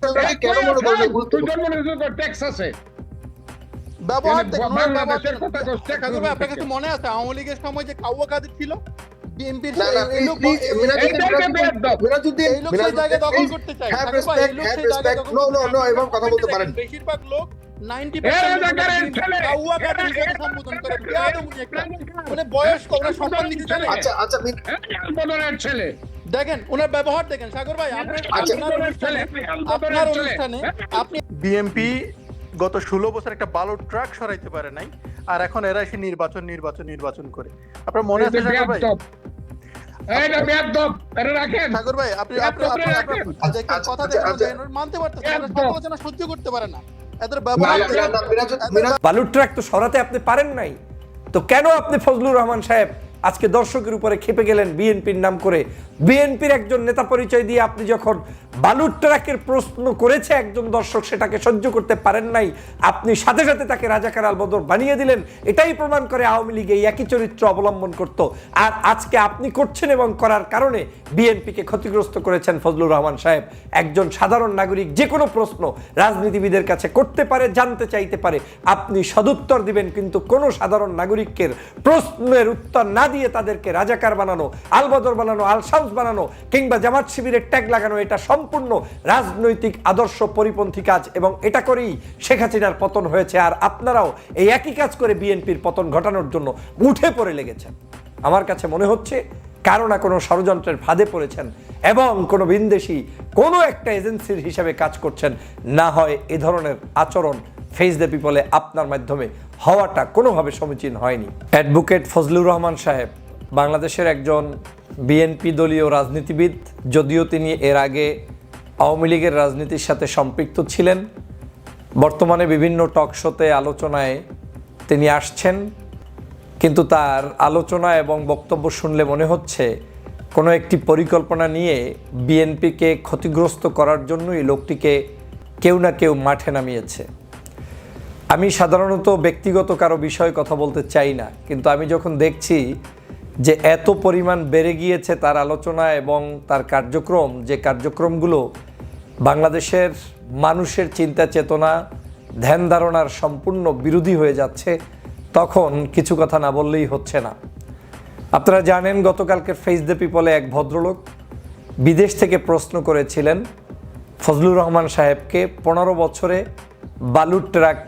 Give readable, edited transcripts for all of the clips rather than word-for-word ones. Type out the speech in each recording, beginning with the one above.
কেন মনে করেন তুই গুরুত্বপূর্ণ? ট্যাক্স আছে ব্যবহার দেখুন, ওনার ব্যবহার বাংলাদেশের কথা ঠাকুর ভাই, আপনার কাছে মনে আছে আওয়ামী লীগের সময় যে কাউয়া কাদের ছিল বিএনপির না না এই লোক প্লিজ মিরাজউদ্দিন এই লোক সেই জায়গা দখল করতে চায়। হ্যাভ ঠাকুর ভাই, এই রেসপেক্ট লোক হ্যাভ সেই জায়গা রেসপেক্ট দখল নো করতে নো চায়। নো এভাবে কথা বলতে পারেন। বেশিরভাগ লোক কাউয়া কাউয়া কাদের সাথে সম্বোধন করে। বেয়াদবি একটা, মানে বয়স্ক, ওনার সম্মান দিতে জানে। আচ্ছা আচ্ছা বদলের ছেলে দেখেন ওনার ব্যবহার দেখেন। সাগর ভাই, আপনার আচ্ছা। আপনার অনুষ্ঠানে আপনি বিএমপি গত 16 বছর একটা বালুর ট্রাক সরাইতে পারে নাই, আর এখন এরা এসে নির্বাচন করে। আপনার মনে আছে সাগর ভাই? এটা বেয়াদব, এটা রাখেন। সাগর ভাই, আপনি কথা দেখেন, মানতে পারতেছেন না, সমালোচনা সহ্য করতে পারে না, এদের ব্যবহার বালুর ট্রাক তো সরাতে আপনি পারেন নাই, তো কেন আপনি ফজলুর রহমান সাহেব আজকে দর্শকের উপরে খেপে গেলেন বিএনপির নাম করে? বিএনপির একজন নেতা পরিচয় দিয়ে আপনি যখন বালুর ট্রাকের প্রশ্ন করেছে একজন দর্শক, সেটাকে সহ্য করতে পারেন নাই, আপনি সাথে সাথে তাকে রাজাকার আলবদর বানিয়ে দিলেন। এটাই প্রমাণ করে আওয়ামী লীগ এই একই চরিত্র অবলম্বন করত, আর আজকে আপনি করছেন এবং করার কারণে বিএনপিকে ক্ষতিগ্রস্ত করেছেন। ফজলুর রহমান সাহেব একজন সাধারণ নাগরিক, যে কোনো প্রশ্ন রাজনীতিবিদের কাছে করতে পারে, জানতে চাইতে পারে, আপনি সদুত্তর দিবেন, কিন্তু কোনো সাধারণ নাগরিকের প্রশ্নের উত্তর না দিয়ে তাদেরকে রাজাকার বানানো, আলবদর বানানো, আল শামস বানানো কিংবা জামাত শিবিরের ট্যাগ লাগানো, এটা সম্পূর্ণ রাজনৈতিক আদর্শ পরিপন্থী কাজ, এবং এটা করেই শেখ হাসিনার পতন হয়েছে। আর আপনারাও এই একই কাজ করে বিএনপির পতন ঘটানোর জন্য উঠে পড়ে লেগেছেন। আমার কাছে মনে হচ্ছে কারো না কোনো ষড়যন্ত্রের ফাঁদে পড়েছেন এবং কোনো ভিনদেশি কোনো একটা এজেন্সির হিসাবে কাজ করছেন, না হয় এ ধরনের আচরণ ফেস দ্য পিপলে আপনার মাধ্যমে হওয়াটা কোনোভাবে সমীচীন হয়নি। অ্যাডভোকেট ফজলুর রহমান সাহেব বাংলাদেশের একজন বিএনপি দলীয় রাজনীতিবিদ, যদিও তিনি এর আগে আওয়ামী লীগের রাজনীতির সাথে সম্পৃক্ত ছিলেন। বর্তমানে বিভিন্ন টক শোতে আলোচনায় তিনি আসছেন, কিন্তু তার আলোচনা এবং বক্তব্য শুনলে মনে হচ্ছে কোনো একটি পরিকল্পনা নিয়ে বিএনপিকে ক্ষতিগ্রস্ত করার জন্যই লোকটিকে কেউ না কেউ মাঠে নামিয়েছে। আমি সাধারণত ব্যক্তিগত কারো বিষয়ে কথা বলতে চাই না, কিন্তু আমি যখন দেখছি যে এত পরিমাণ বেড়ে গিয়েছে তার আলোচনা এবং তার কার্যক্রম, যে কার্যক্রমগুলো বাংলাদেশের মানুষের চিন্তা চেতনা, ধ্যান ধারণার সম্পূর্ণ বিরোধী হয়ে যাচ্ছে, তখন কিছু কথা না বললেই হচ্ছে না। আপনারা জানেন গতকালকের ফেস দ্য পিপলে এক ভদ্রলোক বিদেশ থেকে প্রশ্ন করেছিলেন ফজলুর রহমান সাহেবকে, 15 বছরে বালুর ট্রাক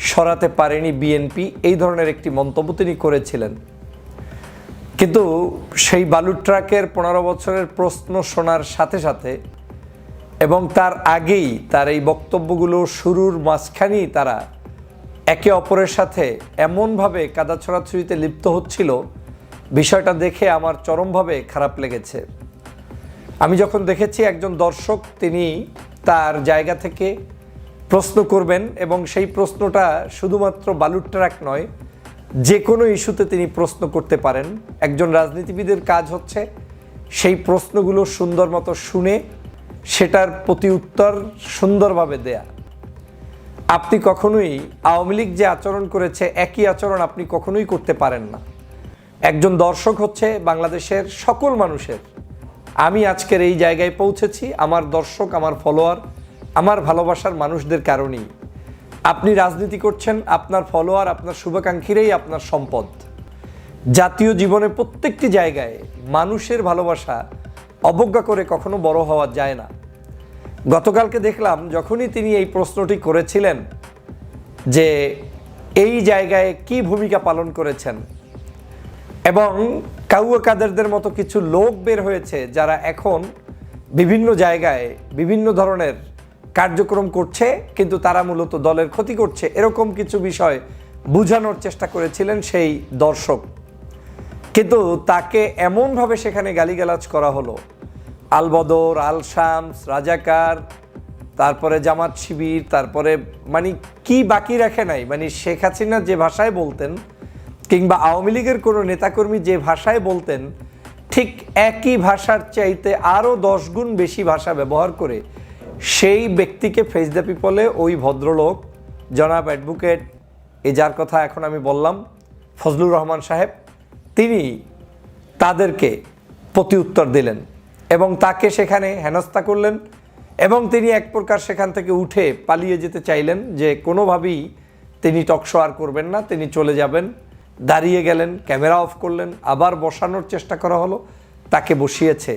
সরাতে পারেনি বিএনপি, এই ধরনের একটি মন্তব্য তিনি করেছিলেন। কিন্তু সেই বালুর ট্রাকের 15 বছরের প্রশ্ন শোনার সাথে সাথে এবং তার আগেই তার এই বক্তব্যগুলো শুরুর মাঝখানেই তারা একে অপরের সাথে এমনভাবে কাদা ছড়াছড়িতে লিপ্ত হচ্ছিল, বিষয়টা দেখে আমার চরমভাবে খারাপ লেগেছে। আমি যখন দেখেছি একজন দর্শক তিনি তার জায়গা থেকে প্রশ্ন করবেন এবং সেই প্রশ্নটা শুধুমাত্র বালুর ট্রাক নয়, যে কোনো ইস্যুতে তিনি প্রশ্ন করতে পারেন। একজন রাজনীতিবিদের কাজ হচ্ছে সেই প্রশ্নগুলো সুন্দর মতো শুনে সেটার প্রতি উত্তর সুন্দরভাবে দেয়া। আপনি কখনোই আওয়ামী লীগ যে আচরণ করেছে একই আচরণ আপনি কখনোই করতে পারেন না। একজন দর্শক হচ্ছে বাংলাদেশের সকল মানুষের। আমি আজকের এই জায়গায় পৌঁছেছি আমার দর্শক, আমার ফলোয়ার, আমার ভালোবাসার মানুষদের কারণেই। আপনি রাজনীতি করছেন, আপনার ফলোয়ার, আপনার শুভাকাঙ্ক্ষীরাই আপনার সম্পদ। জাতীয় জীবনে প্রত্যেকটি জায়গায় মানুষের ভালোবাসা অবজ্ঞা করে কখনো বড় হওয়া যায় না। গতকালকে দেখলাম যখনই তিনি এই প্রশ্নটি করেছিলেন যে এই জায়গায় কি ভূমিকা পালন করেছেন, এবং কাউয়া কাদেরদের মতো কিছু লোক বের হয়েছে যারা এখন বিভিন্ন জায়গায় বিভিন্ন ধরনের কার্যক্রম করছে, কিন্তু তারা মূলত দলের ক্ষতি করছে, এরকম কিছু বিষয় বোঝানোর চেষ্টা করেছিলেন সেই দর্শক। কিন্তু তাকে এমনভাবে সেখানে গালিগালাজ করা হলো, আলবদর, আল শামস, রাজাকার, তারপরে জামাত শিবির, তারপরে মানে কি বাকি রাখে নাই। মানে শেখ হাসিনা যে ভাষায় বলতেন কিংবা আওয়ামী লীগের কোনো নেতাকর্মী যে ভাষায় বলতেন, ঠিক একই ভাষার চাইতে আরও 10 গুণ বেশি ভাষা ব্যবহার করে সেই ব্যক্তিকে ফেস দ্য পিপলে ওই ভদ্রলোক জনাব অ্যাডভোকেট, এই যার কথা এখন আমি বললাম, ফজলুর রহমান সাহেব, তিনি তাদেরকে প্রতি উত্তর দিলেন এবং তাকে সেখানে হেনস্থা করলেন এবং তিনি এক প্রকার সেখান থেকে উঠে পালিয়ে যেতে চাইলেন, যে কোনোভাবেই তিনি টকশো আর করবেন না, তিনি চলে যাবেন। দাঁড়িয়ে গেলেন, ক্যামেরা অফ করলেন, আবার বসানোর চেষ্টা করা হলো, তাকে বসিয়েছে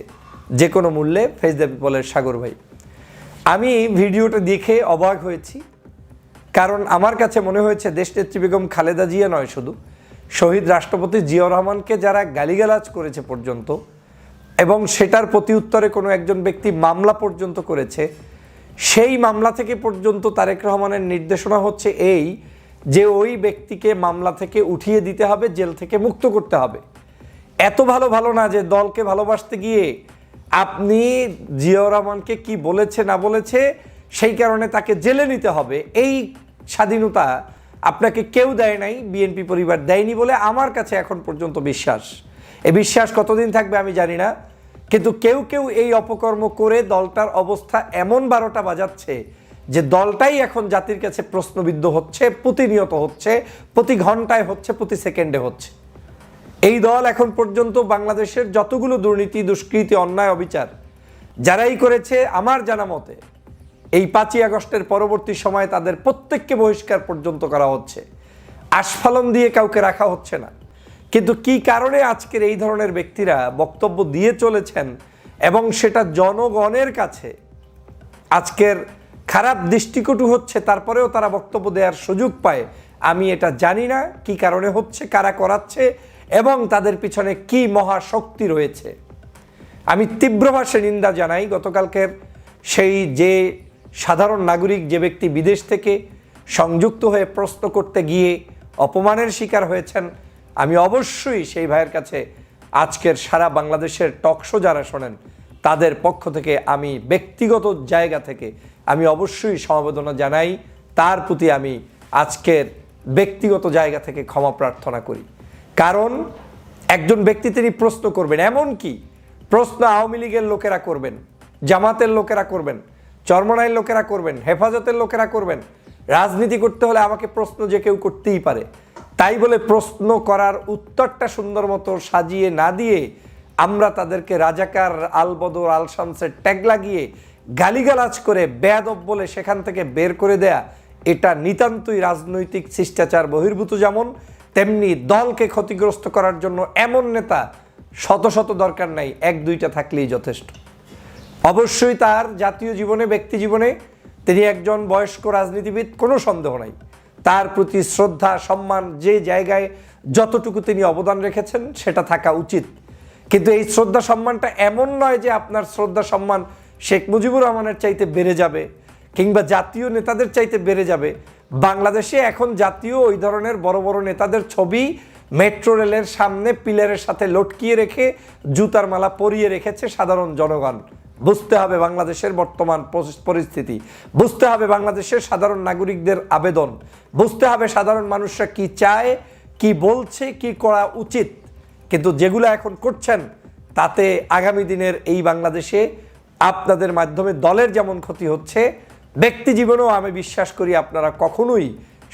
যে কোনো মূল্যে ফেস দ্য পিপলের সাগর ভাই। আমি ভিডিওটা দেখে অবাক হয়েছি, কারণ আমার কাছে মনে হয়েছে দেশনেত্রী বেগম খালেদা জিয়া নয়, শুধু শহীদ রাষ্ট্রপতি জিয়াউর রহমানকে যারা গালিগালাজ করেছে পর্যন্ত, এবং সেটার প্রতি উত্তরে কোনো একজন ব্যক্তি মামলা পর্যন্ত করেছে, সেই মামলা থেকে পর্যন্ত তারেক রহমানের নির্দেশনা হচ্ছে এই যে ওই ব্যক্তিকে মামলা থেকে উঠিয়ে দিতে হবে, জেল থেকে মুক্ত করতে হবে। এত ভালো না যে দলকে ভালোবাসতে গিয়ে আপনি জিয়াউর রহমানকে কি বলেছে না বলেছে সেই কারণে তাকে জেলে নিতে হবে, এই স্বাধীনতা আপনাকে কেউ দেয় নাই, বিএনপি পরিবার দেয়নি বলে আমার কাছে এখন পর্যন্ত বিশ্বাস। এই বিশ্বাস কতদিন থাকবে আমি জানি না, কিন্তু কেউ এই অপকর্ম করে দলটার অবস্থা এমন 12টা বাজাচ্ছে যে দলটাই এখন জাতির কাছে প্রশ্নবিদ্ধ হচ্ছে, প্রতিনিয়ত হচ্ছে, প্রতি ঘন্টায় হচ্ছে, প্রতি সেকেন্ডে হচ্ছে। এই দল এখন পর্যন্ত বাংলাদেশের যতগুলো দুর্নীতি, দুষ্কৃতি, অন্যায়, অবিচার যারাই করেছে, আমার জানা মতে এই 5ই আগস্টের পরবর্তী সময়ে তাদের প্রত্যেককে বহিষ্কার পর্যন্ত করা হচ্ছে, আস্ফালন দিয়ে কাউকে রাখা হচ্ছে না। কিন্তু কি কারণে আজকের এই ধরনের ব্যক্তিরা বক্তব্য দিয়ে চলেছেন এবং সেটা জনগণের কাছে আজকের খারাপ দৃষ্টিকটু হচ্ছে, তারপরেও তারা বক্তব্য দেওয়ার সুযোগ পায়, আমি এটা জানি না কি কারণে হচ্ছে, কারা করাচ্ছে এবং তাদের পিছনে কি মহাশক্তি রয়েছে। আমি তীব্র ভাষায় নিন্দা জানাই গতকালকের সেই যে সাধারণ নাগরিক, যে ব্যক্তি বিদেশ থেকে সংযুক্ত হয়ে প্রশ্ন করতে গিয়ে অপমানের শিকার হয়েছেন। আমি অবশ্যই সেই ভাইয়ের কাছে আজকের সারা বাংলাদেশের টকশো যারা শোনেন তাদের পক্ষ থেকে আমি ব্যক্তিগত জায়গা থেকে আমি অবশ্যই সমবেদনা জানাই, তার প্রতি আমি আজকের ব্যক্তিগত জায়গা থেকে ক্ষমা প্রার্থনা করি। কারণ একজন ব্যক্তি তিনি প্রশ্ন করবেন, এমন কি প্রশ্ন আওয়ামী লীগের লোকেরা করবেন, জামাতের লোকেরা করবেন, চরমনাইয়ের লোকেরা করবেন, হেফাজতের লোকেরা করবেন। রাজনীতি করতে হলে আমাকে প্রশ্ন যে কেউ করতেই পারে, তাই বলে প্রশ্ন করার উত্তরটা সুন্দর মতো সাজিয়ে না দিয়ে আমরা তাদেরকে রাজাকার, আলবদর, আলশামসের ট্যাগ লাগিয়ে গালিগালাজ করে বেয়াদব বলে সেখান থেকে বের করে দেয়া, এটা নিতান্তই রাজনৈতিক শিষ্টাচার বহির্ভূত। যেমন তেমনি দলকে ক্ষতিগ্রস্ত করার জন্য এমন নেতা শত শত দরকার নাই, 1-2টা থাকলেই যথেষ্ট। অবশ্যই তার জাতীয় জীবনে, ব্যক্তি জীবনে তিনি একজন বয়স্ক রাজনীতিবিদ, কোনো সন্দেহ নাই। তার প্রতি শ্রদ্ধা, সম্মান, যে জায়গায় যতটুকু তিনি অবদান রেখেছেন সেটা থাকা উচিত। কিন্তু এই শ্রদ্ধা সম্মানটা এমন নয় যে আপনার শ্রদ্ধা সম্মান শেখ মুজিবুর রহমানের চাইতে বেড়ে যাবে কিংবা জাতীয় নেতাদের চাইতে বেড়ে যাবে। বাংলাদেশে এখন জাতীয় ওই ধরনের বড় বড় নেতাদের ছবি মেট্রো রেলের সামনে পিলারের সাথে লটকিয়ে রেখে জুতার মালা পরিয়ে রেখেছে সাধারণ জনগণ। বুঝতে হবে বাংলাদেশের বর্তমান পরিস্থিতি, বুঝতে হবে বাংলাদেশের সাধারণ নাগরিকদের আবেদন, বুঝতে হবে সাধারণ মানুষরা কি চায়, কি বলছে, কি করা উচিত। কিন্তু যেগুলো এখন করছেন তাতে আগামী দিনের এই বাংলাদেশে আপনাদের মাধ্যমে দলের যেমন ক্ষতি হচ্ছে, ব্যক্তি জীবনেও আমি বিশ্বাস করি আপনারা কখনোই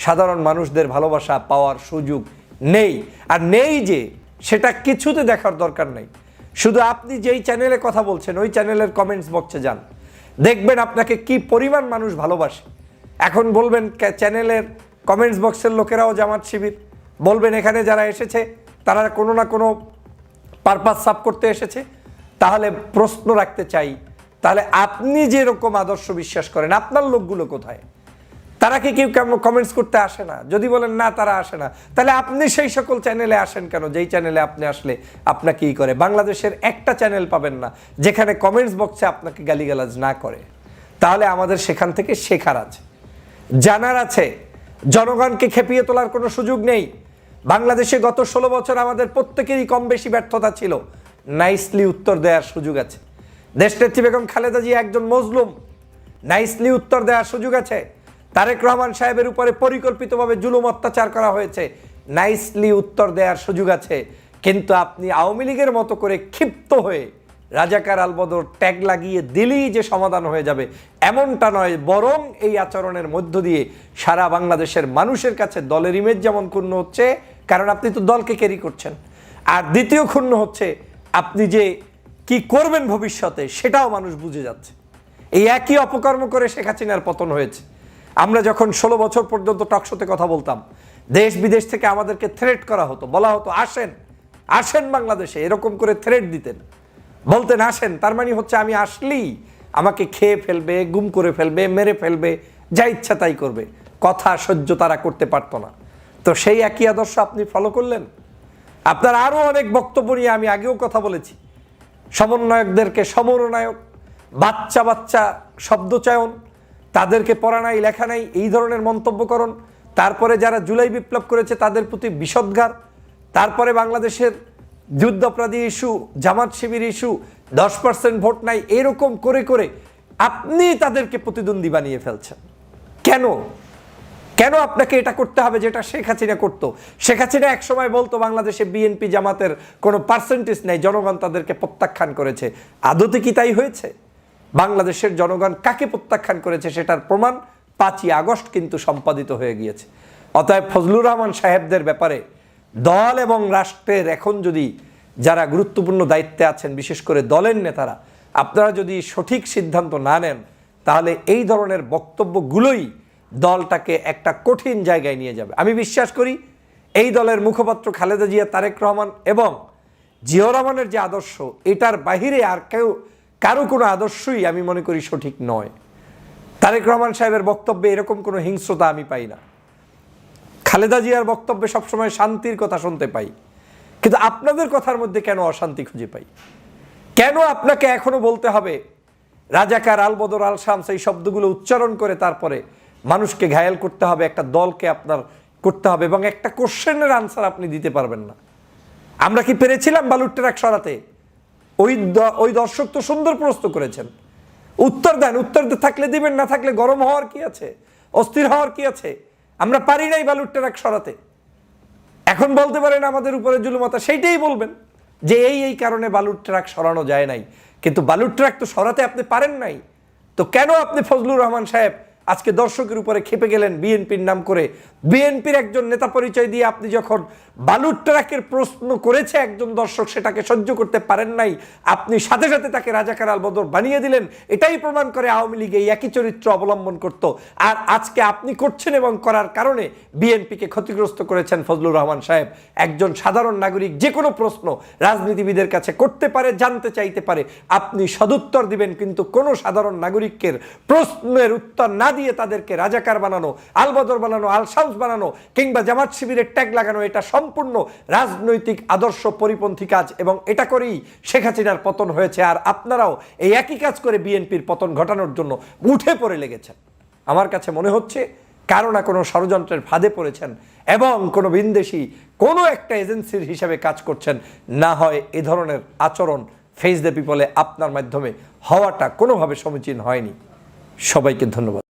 সাধারণ মানুষদের ভালোবাসা পাওয়ার সুযোগ নেই। আর নেই যে সেটা কিছুতে দেখার দরকার নেই। শুধু আপনি যেই চ্যানেলে কথা বলছেন ওই চ্যানেলের কমেন্টস বক্সে যান, দেখবেন আপনাকে কি পরিমাণ মানুষ ভালোবাসে। এখন বলবেন চ্যানেলের কমেন্টস বক্সের লোকেরাও জামাত শিবির, বলবেন এখানে যারা এসেছে তারা কোনো না কোনো পারপাস সাফ করতে এসেছে। তাহলে প্রশ্ন রাখতে চাই, তাহলে আপনি যেরকম আদর্শ বিশ্বাস করেন আপনার লোকগুলো কোথায়? তারা কি কেউ কমেন্টস করতে আসে না? যদি বলেন না তারা আসে না, তাহলে আপনি সেই সকল চ্যানেলে আসেন কেন যেই চ্যানেলে আপনি আসলে আপনাকে কি করে? বাংলাদেশের একটা চ্যানেল পাবেন না যেখানে কমেন্টস বক্সে আপনাকে গালিগালাজ না করে। তাহলে আমাদের সেখান থেকে শেখার আছে, জানার আছে। জনগণকে খেপিয়ে তোলার কোনো সুযোগ নেই। বাংলাদেশে গত 16 বছর আমাদের প্রত্যেকেরই কম বেশি ব্যর্থতা ছিল, নাইসলি উত্তর দেওয়ার সুযোগ আছে। দেশনেত্রী বেগম খালেদা জিয়া একজন মজলুম, নাইসলি উত্তর দেওয়ার সুযোগ আছে। তারেক রহমান সাহেবের উপরে পরিকল্পিতভাবে জুলুম অত্যাচার করা হয়েছে, নাইসলি উত্তর দেওয়ার সুযোগ আছে। কিন্তু আপনি আওয়ামী লীগের মতো করে ক্ষিপ্ত হয়ে রাজাকার, আলবদর ট্যাগ লাগিয়ে দিলেই যে সমাধান হয়ে যাবে এমনটা নয়, বরং এই আচরণের মধ্য দিয়ে সারা বাংলাদেশের মানুষের কাছে দলের ইমেজ যেমন ক্ষুণ্ণ হচ্ছে, কারণ আপনি তো দলকে ক্যারি করছেন, আর দ্বিতীয় ক্ষুণ্ণ হচ্ছে আপনি যে কি করবেন ভবিষ্যতে সেটাও মানুষ বুঝে যাচ্ছে। এই একই অপকর্ম করে শেখ হাসিনার পতন হয়েছে। আমরা যখন 16 বছর পর্যন্ত টকশোতে কথা বলতাম, দেশ বিদেশ থেকে আমাদেরকে থ্রেট করা হতো, বলা হতো আসেন আসেন বাংলাদেশে, এরকম করে থ্রেট দিতেন, বলতেন আসেন, তার মানে হচ্ছে আমি আসলেই আমাকে খেয়ে ফেলবে, গুম করে ফেলবে, মেরে ফেলবে, যা ইচ্ছা তাই করবে। কথা সহ্য তারা করতে পারতো না। তো সেই একই আদর্শ আপনি ফলো করলেন। আপনার আরও অনেক বক্তব্য নিয়ে আমি আগেও কথা বলেছি। সমন্বয়কদেরকে সমরনায়ক, বাচ্চা বাচ্চা শব্দচয়ন, তাদেরকে পড়া নাই লেখা নাই এই ধরনের মন্তব্যকরণ, তারপরে যারা জুলাই বিপ্লব করেছে তাদের প্রতি বিষোদ্গার, তারপরে বাংলাদেশের যুদ্ধাপরাধী issue, Jamaat Shibir issue, 10% vote নাই, এরকম করে করে আপনি তাদেরকে প্রতিদ্বন্দ্বী বানিয়ে ফেলছেন। কেন কেন আপনাকে এটা করতে হবে যেটা শেখ হাসিনা করতো? শেখ হাসিনা একসময় বলতো বাংলাদেশে বিএনপি জামাতের কোনো পার্সেন্টেজ নেই, জনগণ তাদেরকে প্রত্যাখ্যান করেছে। আদতে কি তাই হয়েছে? বাংলাদেশের জনগণ কাকে প্রত্যাখ্যান করেছে সেটার প্রমাণ 5ই আগস্ট কিন্তু সম্পাদিত হয়ে গিয়েছে। অতএব ফজলুর রহমান সাহেবদের ব্যাপারে দল এবং রাষ্ট্রের এখন যদি যারা গুরুত্বপূর্ণ দায়িত্বে আছেন, বিশেষ করে দলের নেতারা, আপনারা যদি সঠিক সিদ্ধান্ত না নেন, তাহলে এই ধরনের বক্তব্যগুলোই দলটাকে একটা কঠিন জায়গায় নিয়ে যাবে। আমি বিশ্বাস করি এই দলের মুখপাত্র খালেদা জিয়া, তারেক রহমান এবং জিয়াউর রহমানের যে আদর্শ, এটার বাহিরে আর কারো কোনো আদর্শই আমি মনে করি সঠিক নয়। তারেক রহমান সাহেবের বক্তব্যে এরকম কোনো হিংস্রতা আমি পাই না। খালেদা জিয়ার বক্তব্যে সবসময় শান্তির কথা শুনতে পাই, কিন্তু আপনাদের কথার মধ্যে কেন অশান্তি খুঁজে পাই? কেন আপনাকে এখনো বলতে হবে রাজাকার, আল বদর, আল শামস, এই শব্দগুলো উচ্চারণ করে তারপরে মানুষকে ঘায়েল করতে হবে, একটা দলকে আপনার করতে হবে, এবং একটা কোশ্চেনের আনসার আপনি দিতে পারবেন না? আমরা কি পেরেছিলাম বালুর ট্রাক সরাতে? ওই দর্শক তো সুন্দর প্রশ্ন করেছেন, উত্তর দেন। উত্তর থাকলে দিবেন, না থাকলে গরম হওয়ার কি আছে, অস্থির হওয়ার কি আছে? আমরা পারি নাই বালুর ট্রাক সরাতে। এখন বলতে পারেন আমাদের উপরে জুলুমতা, সেইটাই বলবেন যে এই কারণে বালুর ট্রাক সরানো যায় নাই। কিন্তু বালুর ট্রাক তো সরাতে আপনি পারেন নাই। তো কেন আপনি ফজলুর রহমান সাহেব আজকে দর্শকের উপরে খেপে গেলেন বিএনপির নাম করে? বিএনপির একজন নেতা পরিচয় দিয়ে আপনি যখন বালুর ট্রাকের প্রশ্ন করেছে একজন দর্শক, সেটাকে সহ্য করতে পারেন নাই, আপনি সাথে সাথে তাকে রাজাকার, আল বদর বানিয়ে দিলেন। এটাই প্রমাণ করে আওয়ামী লীগ এই একই চরিত্র অবলম্বন করত। আর আজকে আপনি করছেন, এবং করার কারণে বিএনপিকে ক্ষতিগ্রস্ত করেছেন ফজলুর রহমান সাহেব। একজন সাধারণ নাগরিক যে কোনো প্রশ্ন রাজনীতিবিদের কাছে করতে পারে, জানতে চাইতে পারে, আপনি সদুত্তর দিবেন, কিন্তু কোনো সাধারণ নাগরিকের প্রশ্নের উত্তর না দিয়ে তাদেরকে রাজাকার বানানো, আল বদর বানানো, আল শামস বানানো, কিংবা জামাত শিবিরের ট্যাগ লাগানো, এটা সম্পূর্ণ রাজনৈতিক আদর্শ পরিপন্থী কাজ, এবং এটা করেই শেখ হাসিনার পতন হয়েছে। আর আপনারাও এই একই কাজ করে বিএনপির পতন ঘটানোর জন্য উঠে পড়ে লেগেছেন। আমার কাছে মনে হচ্ছে কারো না কোনো ষড়যন্ত্রের ফাঁদে পড়েছেন, এবং কোনো ভিনদেশি কোনো একটা এজেন্সির হিসাবে কাজ করছেন। না হয় এ ধরনের আচরণ ফেস দ্য পিপলে আপনার মাধ্যমে হওয়াটা কোনোভাবে সমীচীন হয়নি। সবাইকে ধন্যবাদ।